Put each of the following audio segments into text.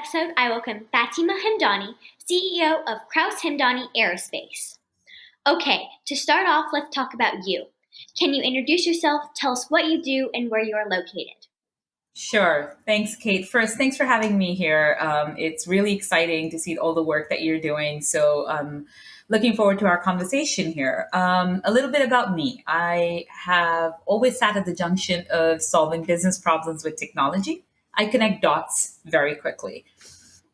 episode, I welcome Fatema Hamdani, CEO of Kraus Hamdani Aerospace. Okay, to start off, let's talk about you. Can you introduce yourself, tell us what you do, and where you are located? Sure. Thanks, Kate. First, thanks for having me here. It's really exciting to see all the work that you're doing. So, looking forward to our conversation here. A little bit about me. I have always sat at the junction of solving business problems with technology. I connect dots very quickly.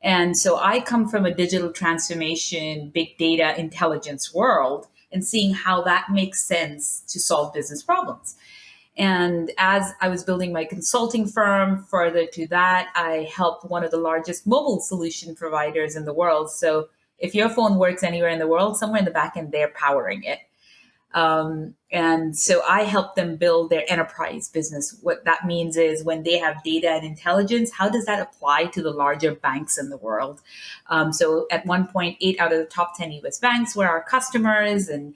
And so I come from a digital transformation, big data intelligence world and seeing how that makes sense to solve business problems. And as I was building my consulting firm, further to that, I helped one of the largest mobile solution providers in the world. So if your phone works anywhere in the world, somewhere in the back end, they're powering it. And so I help them build their enterprise business. What that means is when they have data and intelligence, how does that apply to the larger banks in the world? So at one point, 8 out of the top 10 US banks were our customers, and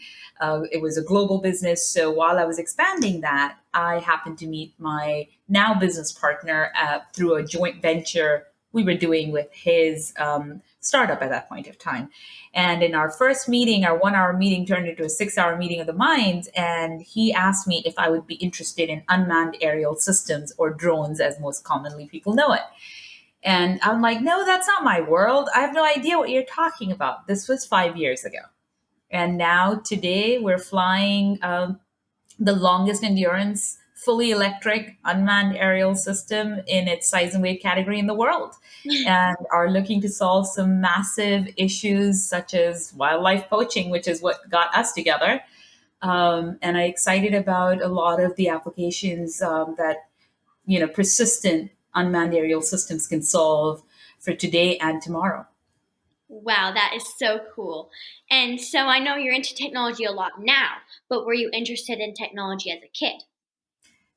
it was a global business. So while I was expanding that, I happened to meet my now business partner through a joint venture we were doing with his startup at that point of time. And in our first meeting, our 1 hour meeting turned into a 6 hour meeting of the minds. And he asked me if I would be interested in unmanned aerial systems, or drones, as most commonly people know it. And I'm like, no, that's not my world. I have no idea what you're talking about. This was 5 years ago. And now today we're flying the longest endurance, fully electric, unmanned aerial system in its size and weight category in the world, and are looking to solve some massive issues such as wildlife poaching, which is what got us together. And I'm excited about a lot of the applications that persistent unmanned aerial systems can solve for today and tomorrow. Wow, that is so cool. And so I know you're into technology a lot now, but were you interested in technology as a kid?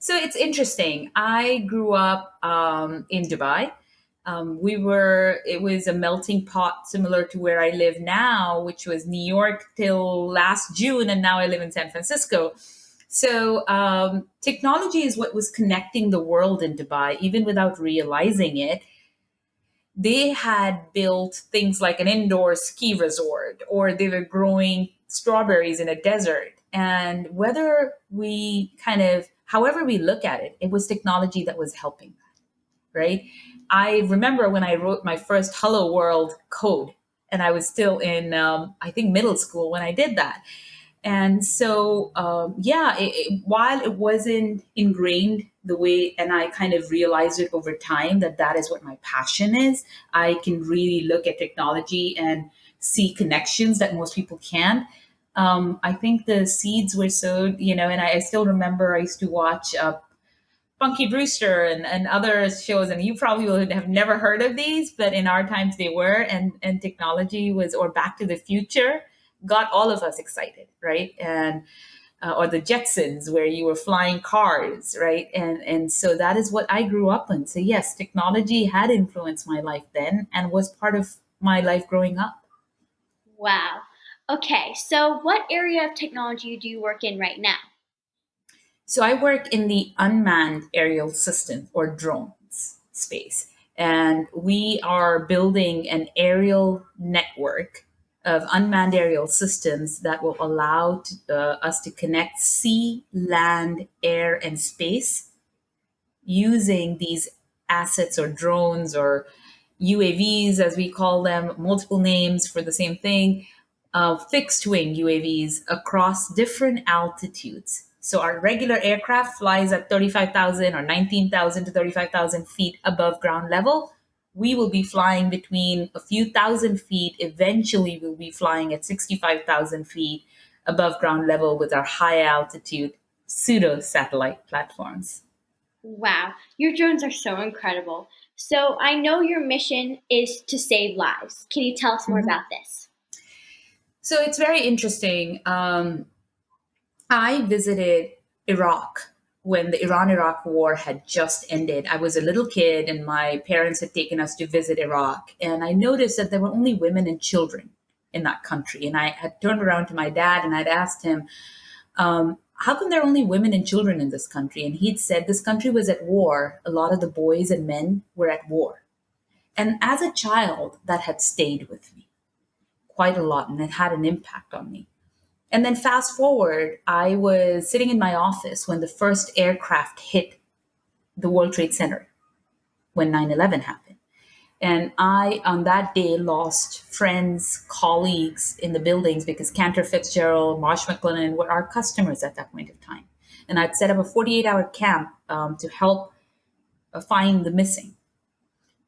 So it's interesting. I grew up in Dubai. It was a melting pot similar to where I live now, which was New York till last June, and now I live in San Francisco. So technology is what was connecting the world in Dubai, even without realizing it. They had built things like an indoor ski resort, or they were growing strawberries in a desert. And however we look at it, it was technology that was helping that, right? I remember when I wrote my first Hello World code, and I was still in, I think, middle school when I did that. And so, while it wasn't ingrained the way, and I kind of realized it over time that that is what my passion is, I can really look at technology and see connections that most people can't. I think the seeds were sowed, and I still remember I used to watch Funky Brewster and other shows, and you probably would have never heard of these, but in our times they were, and technology was, or Back to the Future got all of us excited, right? And or the Jetsons, where you were flying cars, right? And so that is what I grew up in. So yes, technology had influenced my life then, and was part of my life growing up. Wow. Okay, so what area of technology do you work in right now? So I work in the unmanned aerial system, or drones space. And we are building an aerial network of unmanned aerial systems that will allow us to connect sea, land, air, and space using these assets, or drones, or UAVs, as we call them, multiple names for the same thing, fixed wing UAVs across different altitudes. So our regular aircraft flies at 35,000 or 19,000 to 35,000 feet above ground level. We will be flying between a few thousand feet. Eventually, we'll be flying at 65,000 feet above ground level with our high altitude pseudo satellite platforms. Wow, your drones are so incredible. So I know your mission is to save lives. Can you tell us more Mhm. about this? So it's very interesting. I visited Iraq when the Iran Iraq war had just ended. I was a little kid, and my parents had taken us to visit Iraq. And I noticed that there were only women and children in that country. And I had turned around to my dad and I'd asked him, how come there are only women and children in this country? And he'd said this country was at war. A lot of the boys and men were at war. And as a child, that had stayed with me quite a lot and it had an impact on me. And then fast forward, I was sitting in my office when the first aircraft hit the World Trade Center when 9/11 happened. And I, on that day, lost friends, colleagues in the buildings because Cantor Fitzgerald, Marsh McLennan were our customers at that point of time. And I'd set up a 48-hour camp to help find the missing.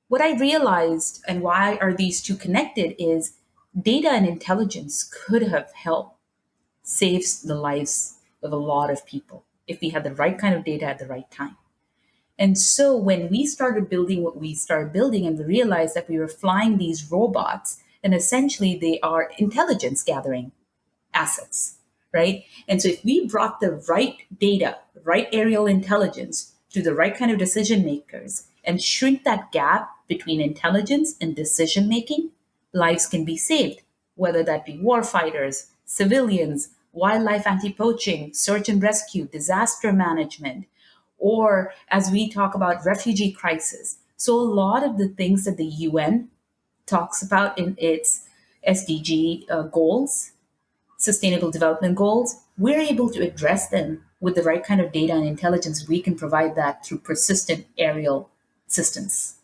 What I realized and why are these two connected is data and intelligence could have helped save the lives of a lot of people if we had the right kind of data at the right time. And so when we started building what we started building and we realized that we were flying these robots and essentially they are intelligence gathering assets, right? And so if we brought the right data, the right aerial intelligence to the right kind of decision makers and shrink that gap between intelligence and decision making, lives can be saved, whether that be warfighters, civilians, wildlife anti-poaching, search and rescue, disaster management, or as we talk about refugee crisis. So a lot of the things that the UN talks about in its SDG goals, sustainable development goals, we're able to address them with the right kind of data and intelligence. We can provide that through persistent aerial systems.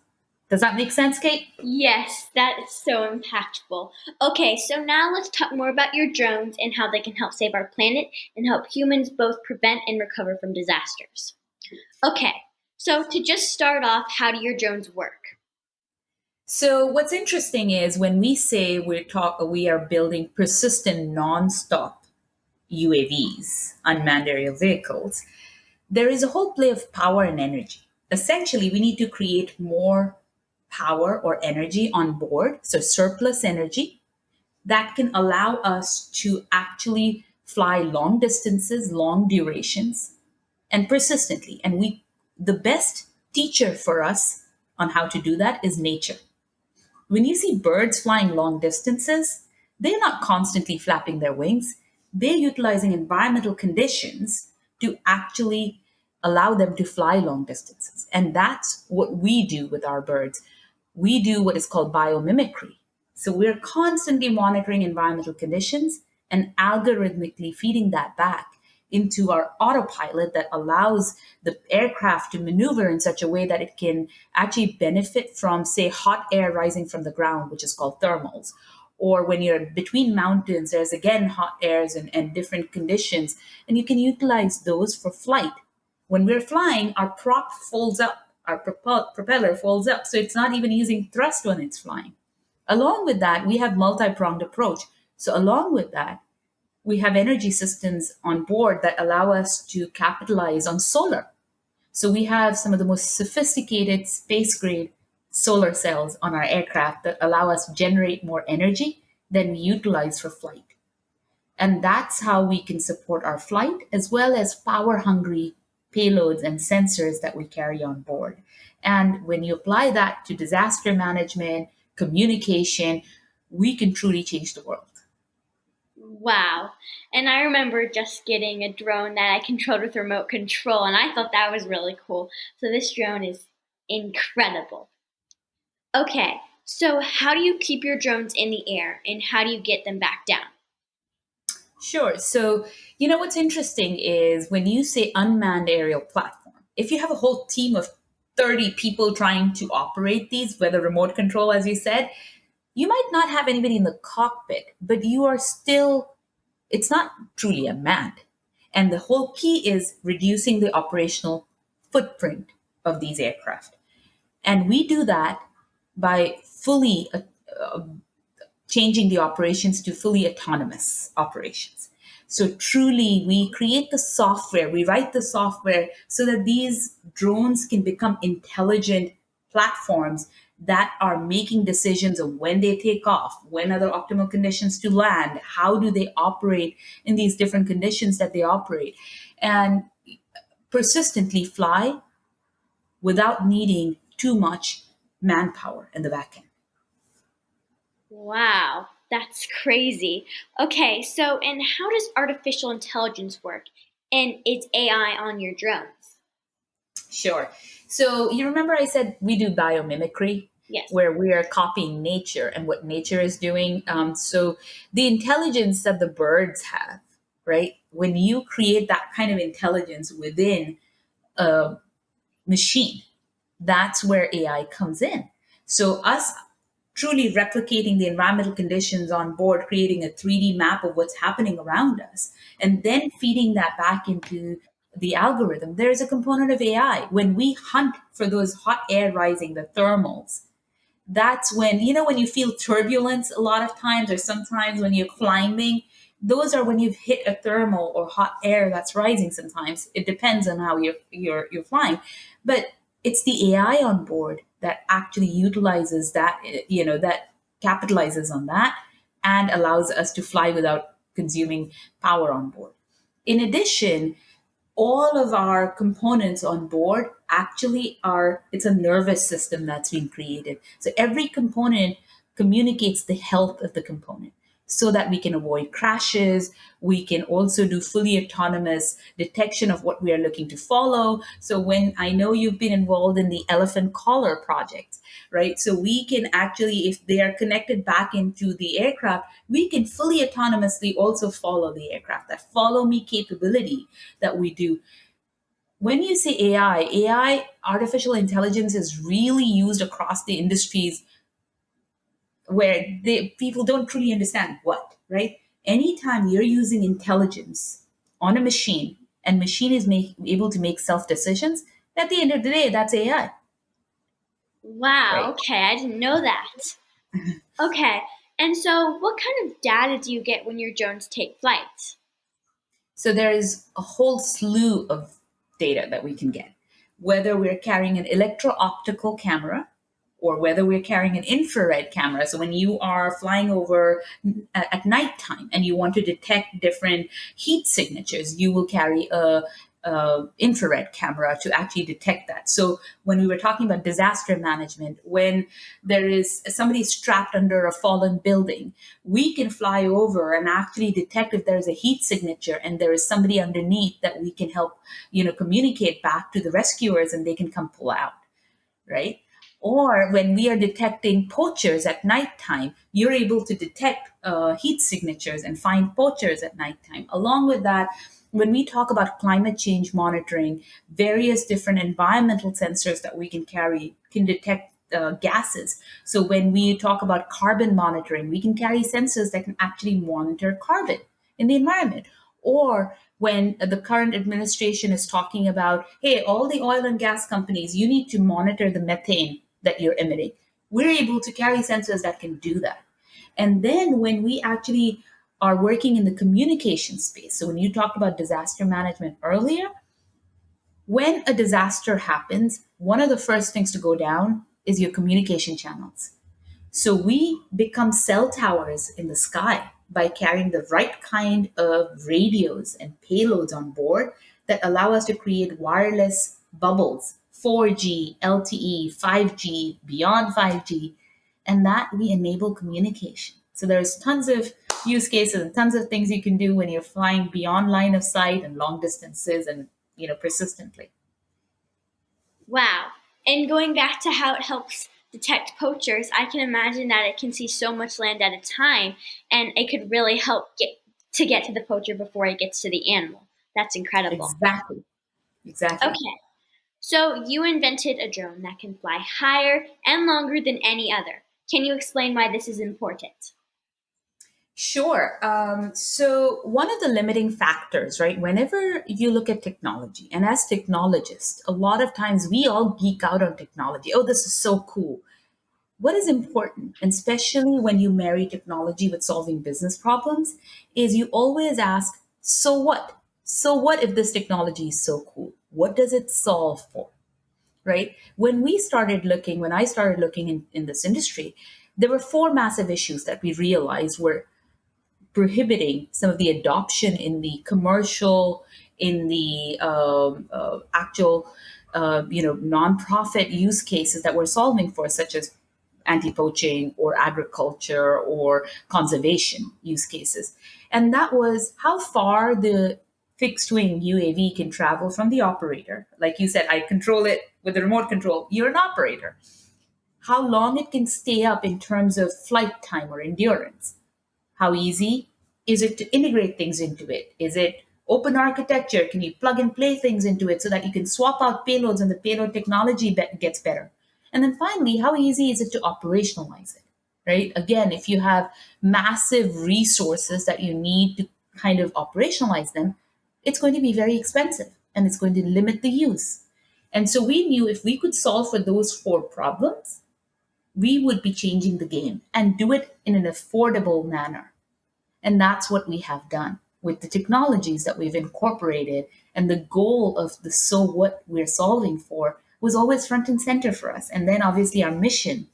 Does that make sense, Kate? Yes, that is so impactful. Okay, so now let's talk more about your drones and how they can help save our planet and help humans both prevent and recover from disasters. Okay, so to just start off, how do your drones work? So what's interesting is when we say we are building persistent non-stop UAVs, unmanned aerial vehicles, there is a whole play of power and energy. Essentially, we need to create more power or energy on board, so surplus energy that can allow us to actually fly long distances, long durations, and persistently. And the best teacher for us on how to do that is nature. When you see birds flying long distances, they're not constantly flapping their wings. They're utilizing environmental conditions to actually allow them to fly long distances. And that's what we do with our birds. We do what is called biomimicry. So we're constantly monitoring environmental conditions and algorithmically feeding that back into our autopilot that allows the aircraft to maneuver in such a way that it can actually benefit from, say, hot air rising from the ground, which is called thermals. Or when you're between mountains, there's again hot airs and different conditions, and you can utilize those for flight. When we're flying, our prop folds up, our propeller folds up, so it's not even using thrust when it's flying. Along with that, we have multi-pronged approach. So along with that, we have energy systems on board that allow us to capitalize on solar. So we have some of the most sophisticated space grade solar cells on our aircraft that allow us to generate more energy than we utilize for flight. And that's how we can support our flight as well as power hungry payloads and sensors that we carry on board. And when you apply that to disaster management, communication, we can truly change the world. Wow. And I remember just getting a drone that I controlled with remote control, and I thought that was really cool. So this drone is incredible. Okay, so how do you keep your drones in the air and how do you get them back down? Sure. So, what's interesting is when you say unmanned aerial platform, if you have a whole team of 30 people trying to operate these, whether remote control, as you said, you might not have anybody in the cockpit, but you are still, it's not truly unmanned. And the whole key is reducing the operational footprint of these aircraft. And we do that by fully changing the operations to fully autonomous operations. So truly, we create the software, we write the software so that these drones can become intelligent platforms that are making decisions of when they take off, when are the optimal conditions to land, how do they operate in these different conditions that they operate, and persistently fly without needing too much manpower in the back end. Wow, that's crazy. Okay, so and how does artificial intelligence work? And it's AI on your drones. Sure. So you remember I said we do biomimicry? Yes. where we are copying nature and what nature is doing. So the intelligence that the birds have, right? When you create that kind of intelligence within a machine, that's where AI comes in. So us truly replicating the environmental conditions on board, creating a 3D map of what's happening around us, and then feeding that back into the algorithm. There's a component of AI. When we hunt for those hot air rising, the thermals, that's when, when you feel turbulence a lot of times, or sometimes when you're climbing, those are when you've hit a thermal or hot air that's rising. Sometimes it depends on how you're flying, but it's the AI on board that actually utilizes that, that capitalizes on that and allows us to fly without consuming power on board. In addition, all of our components on board actually are, it's a nervous system that's been created. So every component communicates the health of the component so that we can avoid crashes. We can also do fully autonomous detection of what we are looking to follow. So when I know you've been involved in the elephant collar project, right? So we can actually, if they are connected back into the aircraft, we can fully autonomously also follow the aircraft. That follow me capability that we do. When you say AI, artificial intelligence, is really used across the industries where people don't truly understand what, right? Anytime you're using intelligence on a machine and machine is able to make self decisions, at the end of the day, that's AI, Wow, right? okay, I didn't know that. Okay, and so what kind of data do you get when your drones take flight? So there is a whole slew of data that we can get, whether we're carrying an electro-optical camera or whether we're carrying an infrared camera. So when you are flying over at nighttime and you want to detect different heat signatures, you will carry a infrared camera to actually detect that. So when we were talking about disaster management, when there is somebody strapped under a fallen building, we can fly over and actually detect if there's a heat signature and there is somebody underneath that we can help, communicate back to the rescuers and they can come pull out, right? Or when we are detecting poachers at nighttime, you're able to detect heat signatures and find poachers at nighttime. Along with that, when we talk about climate change monitoring, various different environmental sensors that we can carry can detect gases. So when we talk about carbon monitoring, we can carry sensors that can actually monitor carbon in the environment. Or when the current administration is talking about, hey, all the oil and gas companies, you need to monitor the methane that you're emitting. We're able to carry sensors that can do that. And then when we actually are working in the communication space, so when you talked about disaster management earlier, when a disaster happens, one of the first things to go down is your communication channels. So we become cell towers in the sky by carrying the right kind of radios and payloads on board that allow us to create wireless bubbles, 4G, LTE, 5G, beyond 5G, and that we enable communication. So there's tons of use cases and tons of things you can do when you're flying beyond line of sight and long distances and persistently. Wow. And going back to how it helps detect poachers, I can imagine that it can see so much land at a time and it could really help get to the poacher before it gets to the animal. That's incredible. Exactly. Exactly. Okay. So you invented a drone that can fly higher and longer than any other. Can you explain why this is important? Sure. So, one of the limiting factors, right, whenever you look at technology, and as technologists, a lot of times we all geek out on technology. Oh, this is so cool. What is important, and especially when you marry technology with solving business problems, is you always ask, so what? So, what if this technology is so cool? What does it solve for? Right? When I started looking in this industry, there were four massive issues that we realized were prohibiting some of the adoption in the commercial, in the actual, nonprofit use cases that we're solving for, such as anti-poaching or agriculture or conservation use cases. And that was how far the fixed wing UAV can travel from the operator. Like you said, I control it with the remote control. You're an operator. how long it can stay up in terms of flight time or endurance. How easy is it to integrate things into it? Is it open architecture? Can you plug and play things into it so that you can swap out payloads and the payload technology gets better? And then finally, how easy is it to operationalize it? Right? Again, if you have massive resources that you need to kind of operationalize them, it's going to be very expensive and it's going to limit the use. And so we knew if we could solve for those four problems, we would be changing the game and do it in an affordable manner. And that's what we have done with the technologies that we've incorporated. And the goal of the so what we're solving for was always front and center for us. And then obviously our mission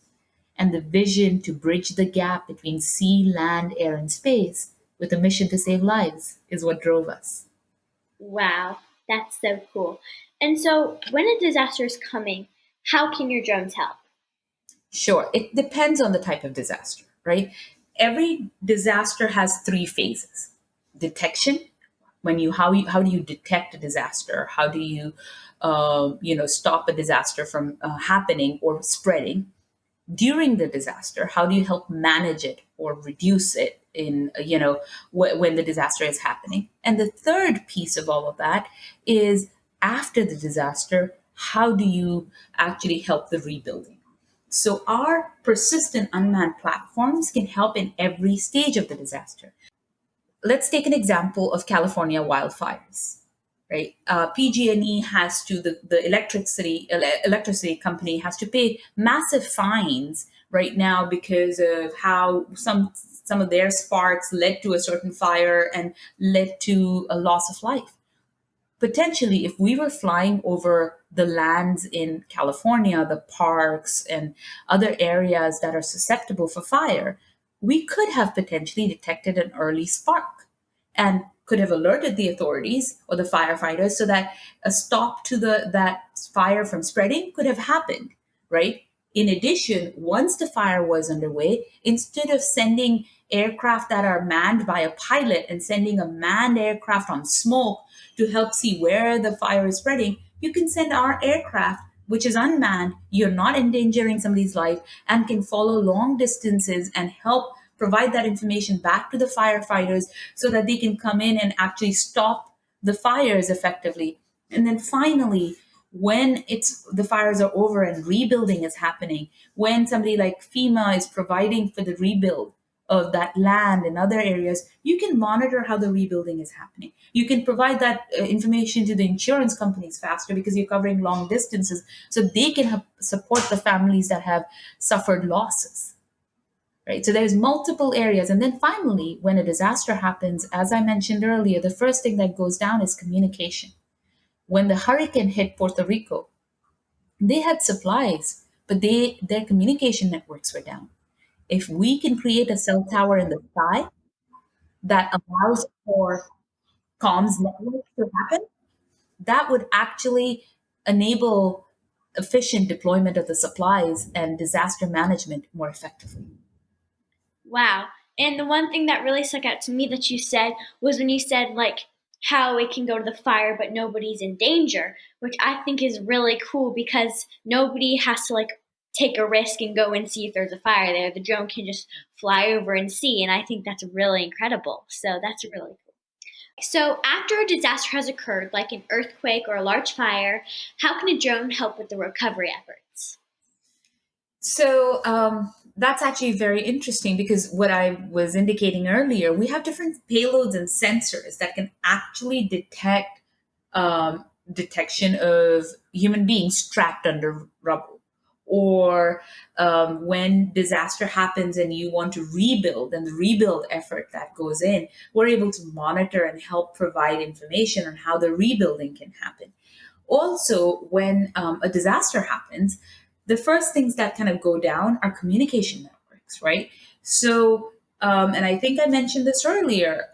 and the vision to bridge the gap between sea, land, air, and space with a mission to save lives is what drove us. Wow, that's so cool. And so, when a disaster is coming, how can your drones help? Sure, it depends on the type of disaster, right? Every disaster has three phases: detection, how do you detect a disaster? How do you stop a disaster from happening or spreading? During the disaster, how do you help manage it or reduce it in when the disaster is happening? And the third piece of all of that is after the disaster, how do you actually help the rebuilding? So our persistent unmanned platforms can help in every stage of the disaster. Let's take an example of California wildfires, right? PG&E has to the electricity company has to pay massive fines right now because of how some of their sparks led to a certain fire and led to a loss of life. Potentially, if we were flying over the lands in California, the parks and other areas that are susceptible for fire, we could have potentially detected an early spark and could have alerted the authorities or the firefighters so that a stop to that fire from spreading could have happened, right? In addition, once the fire was underway, instead of sending aircraft that are manned by a pilot and sending a manned aircraft on smoke to help see where the fire is spreading, you can send our aircraft, which is unmanned. You're not endangering somebody's life and can follow long distances and help provide that information back to the firefighters so that they can come in and actually stop the fires effectively. And then finally, when it's the fires are over and rebuilding is happening, when somebody like FEMA is providing for the rebuild of that land and other areas, you can monitor how the rebuilding is happening. You can provide that information to the insurance companies faster because you're covering long distances so they can support the families that have suffered losses. Right? So there's multiple areas. And then finally, when a disaster happens, as I mentioned earlier, the first thing that goes down is communication. When the hurricane hit Puerto Rico, they had supplies, but their communication networks were down. If we can create a cell tower in the sky that allows for comms networks to happen, that would actually enable efficient deployment of the supplies and disaster management more effectively. Wow. And the one thing that really stuck out to me that you said was when you said, like, how it can go to the fire, but nobody's in danger, which I think is really cool because nobody has to, like, take a risk and go and see if there's a fire there. The drone can just fly over and see. And I think that's really incredible. So that's really cool. So, after a disaster has occurred, like an earthquake or a large fire, how can a drone help with the recovery efforts? So that's actually very interesting because what I was indicating earlier, we have different payloads and sensors that can actually detect detection of human beings trapped under rubble. Or when disaster happens and you want to rebuild and the rebuild effort that goes in, we're able to monitor and help provide information on how the rebuilding can happen. Also, when a disaster happens, the first things that kind of go down are communication networks, right? So, and I think I mentioned this earlier.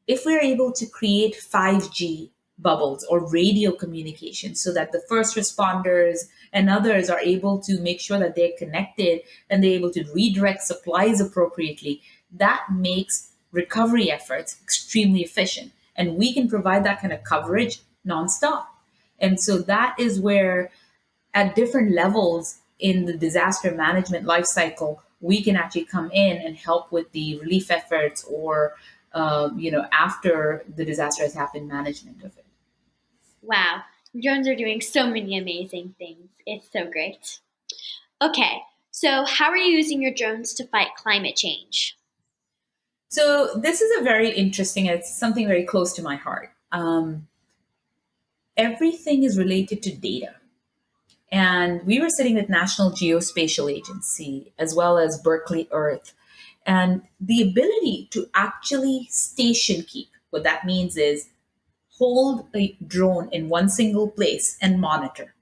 If we're able to create 5G bubbles or radio communication so that the first responders and others are able to make sure that they're connected and they're able to redirect supplies appropriately, that makes recovery efforts extremely efficient. And we can provide that kind of coverage nonstop. And so that is where at different levels in the disaster management life cycle, we can actually come in and help with the relief efforts or, after the disaster has happened, management of it. Wow, drones are doing so many amazing things. It's so great. Okay, so how are you using your drones to fight climate change? So this is a very interesting, it's something very close to my heart. Everything is related to data. And we were sitting with National Geospatial Agency as well as Berkeley Earth. And the ability to actually station keep, what that means is hold a drone in one single place and monitor.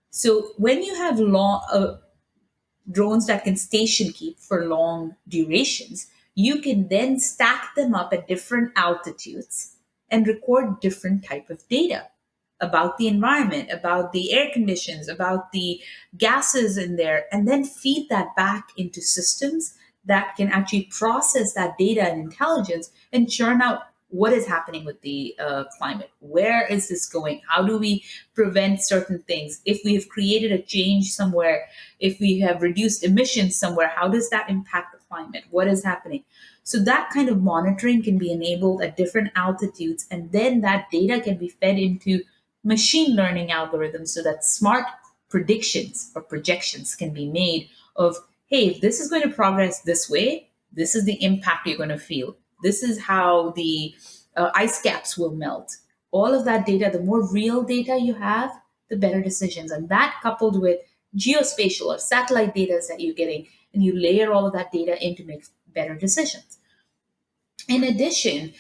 So when you have drones that can station keep for long durations, you can then stack them up at different altitudes and record different type of data about the environment, about the air conditions, about the gases in there, and then feed that back into systems that can actually process that data and intelligence and churn out what is happening with the climate. Where is this going? How do we prevent certain things? If we have created a change somewhere, if we have reduced emissions somewhere, how does that impact the climate? What is happening? So that kind of monitoring can be enabled at different altitudes, and then that data can be fed into machine learning algorithms so that smart predictions or projections can be made of, hey, if this is going to progress this way, this is the impact you're going to feel. This is how the ice caps will melt. All of that data, the more real data you have, the better decisions. And that coupled with geospatial or satellite data that you're getting, and you layer all of that data in to make better decisions. In addition,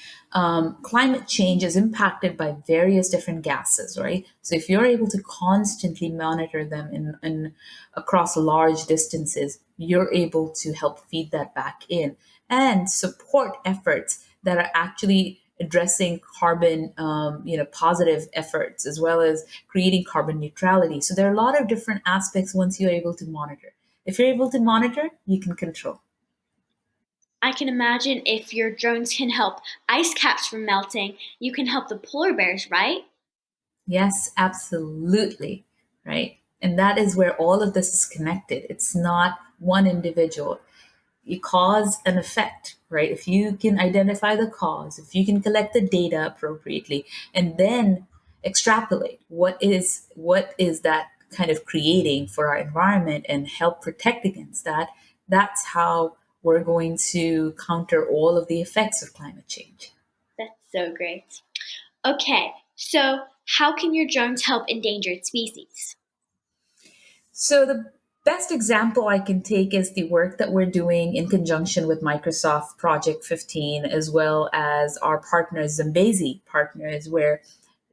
climate change is impacted by various different gases, right? So if you're able to constantly monitor them in across large distances, you're able to help feed that back in and support efforts that are actually addressing carbon, positive efforts as well as creating carbon neutrality. So there are a lot of different aspects once you're able to monitor. If you're able to monitor, you can control. I can imagine if your drones can help ice caps from melting, you can help the polar bears, right? Yes, absolutely. Right. And that is where all of this is connected. It's not one individual. You cause and effect, right? If you can identify the cause, if you can collect the data appropriately, and then extrapolate what is that kind of creating for our environment and help protect against that, that's how we're going to counter all of the effects of climate change. That's so great. Okay, so how can your drones help endangered species? So the best example I can take is the work that we're doing in conjunction with Microsoft Project 15, as well as our partners, Zambezi partners, where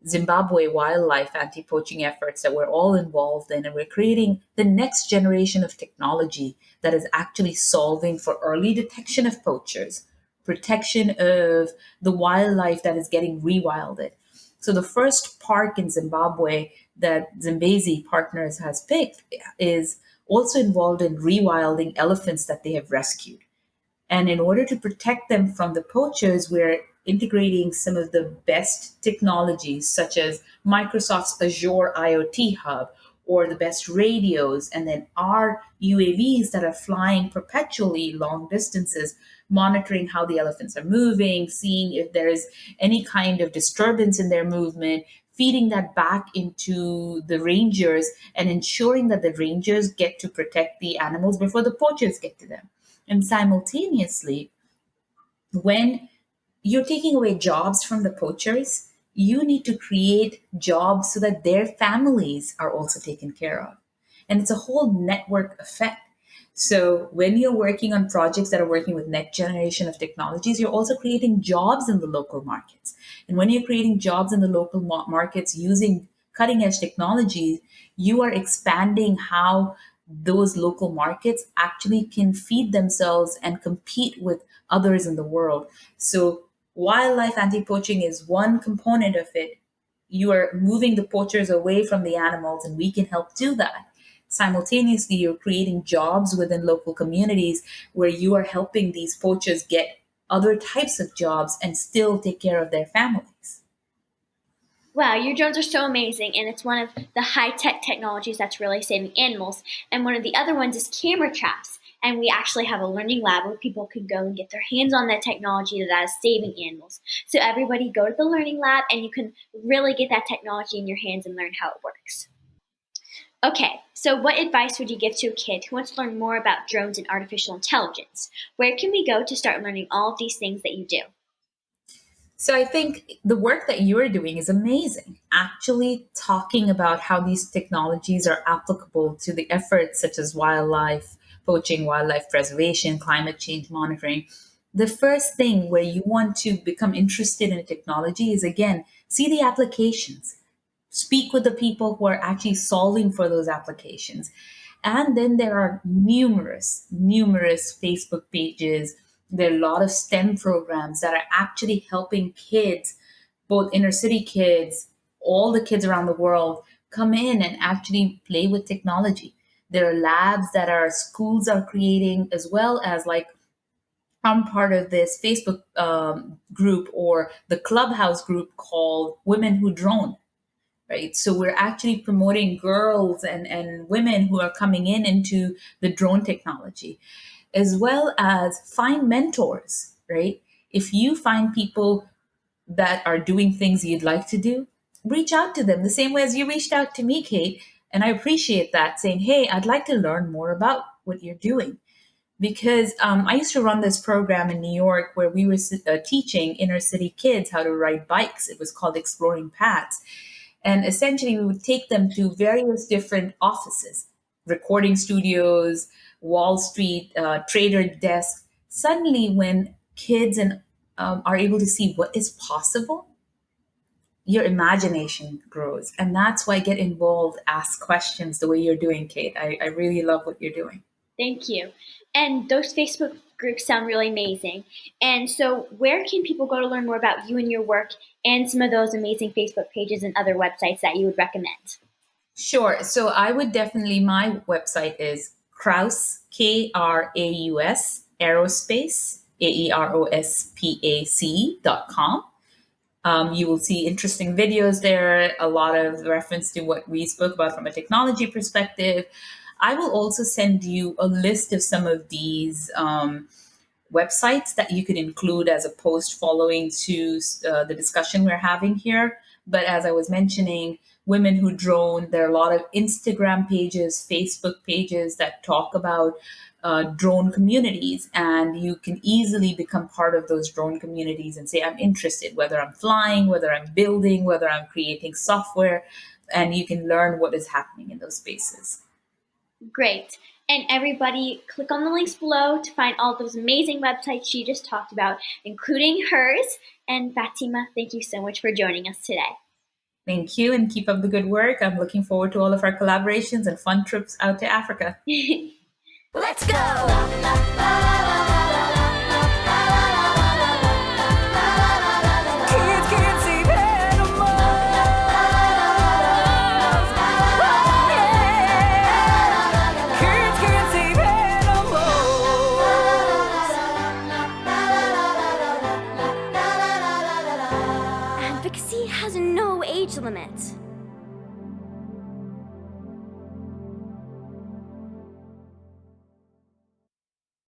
Zimbabwe wildlife anti-poaching efforts that we're all involved in, and we're creating the next generation of technology that is actually solving for early detection of poachers, protection of the wildlife that is getting rewilded. So the first park in Zimbabwe that Zambezi Partners has picked is also involved in rewilding elephants that they have rescued. And in order to protect them from the poachers, we're integrating some of the best technologies, such as Microsoft's Azure IoT Hub or the best radios, and then our UAVs that are flying perpetually long distances, monitoring how the elephants are moving, seeing if there is any kind of disturbance in their movement, feeding that back into the rangers and ensuring that the rangers get to protect the animals before the poachers get to them. And simultaneously, when you're taking away jobs from the poachers, you need to create jobs so that their families are also taken care of. And it's a whole network effect. So when you're working on projects that are working with next generation of technologies, you're also creating jobs in the local markets. And when you're creating jobs in the local markets using cutting edge technologies, you are expanding how those local markets actually can feed themselves and compete with others in the world. So wildlife anti-poaching is one component of it. You are moving the poachers away from the animals, and we can help do that. Simultaneously, you're creating jobs within local communities where you are helping these poachers get other types of jobs and still take care of their families. Wow, your drones are so amazing, and it's one of the high-tech technologies that's really saving animals. And one of the other ones is camera traps. And we actually have a learning lab where people can go and get their hands on that technology that is saving animals. So everybody go to the learning lab and you can really get that technology in your hands and learn how it works. Okay, so what advice would you give to a kid who wants to learn more about drones and artificial intelligence? Where can we go to start learning all of these things that you do? So I think the work that you're doing is amazing. Actually, talking about how these technologies are applicable to the efforts such as wildlife poaching, wildlife preservation, climate change monitoring. The first thing where you want to become interested in technology is again, see the applications, speak with the people who are actually solving for those applications. And then there are numerous Facebook pages. There are a lot of STEM programs that are actually helping kids, both inner city kids, all the kids around the world, come in and actually play with technology. There are labs that our schools are creating, as well as like I'm part of this Facebook group or the Clubhouse group called Women Who Drone, right? So we're actually promoting girls and women who are coming in into the drone technology, as well as find mentors, right? If you find people that are doing things you'd like to do, reach out to them the same way as you reached out to me, Kate. And I appreciate that, saying, hey, I'd like to learn more about what you're doing. Because I used to run this program in New York where we were teaching inner city kids how to ride bikes. It was called Exploring Paths. And essentially, we would take them to various different offices, recording studios, Wall Street, trader desk. Suddenly, when kids are able to see what is possible, your imagination grows. And that's why get involved, ask questions the way you're doing, Kate. I really love what you're doing. Thank you. And those Facebook groups sound really amazing. And so, where can people go to learn more about you and your work and some of those amazing Facebook pages and other websites that you would recommend? Sure. So I would definitely, my website is Kraus, Kraus, aerospace, aerospac.com. You will see interesting videos there, a lot of reference to what we spoke about from a technology perspective. I will also send you a list of some of these websites that you could include as a post following to the discussion we're having here. But as I was mentioning, Women Who Drone, there are a lot of Instagram pages, Facebook pages that talk about drone communities, and you can easily become part of those drone communities and say, I'm interested, whether I'm flying, whether I'm building, whether I'm creating software, and you can learn what is happening in those spaces. Great. And everybody, click on the links below to find all those amazing websites she just talked about, including hers. And Fatima, thank you so much for joining us today. Thank you and keep up the good work. I'm looking forward to all of our collaborations and fun trips out to Africa. Let's go!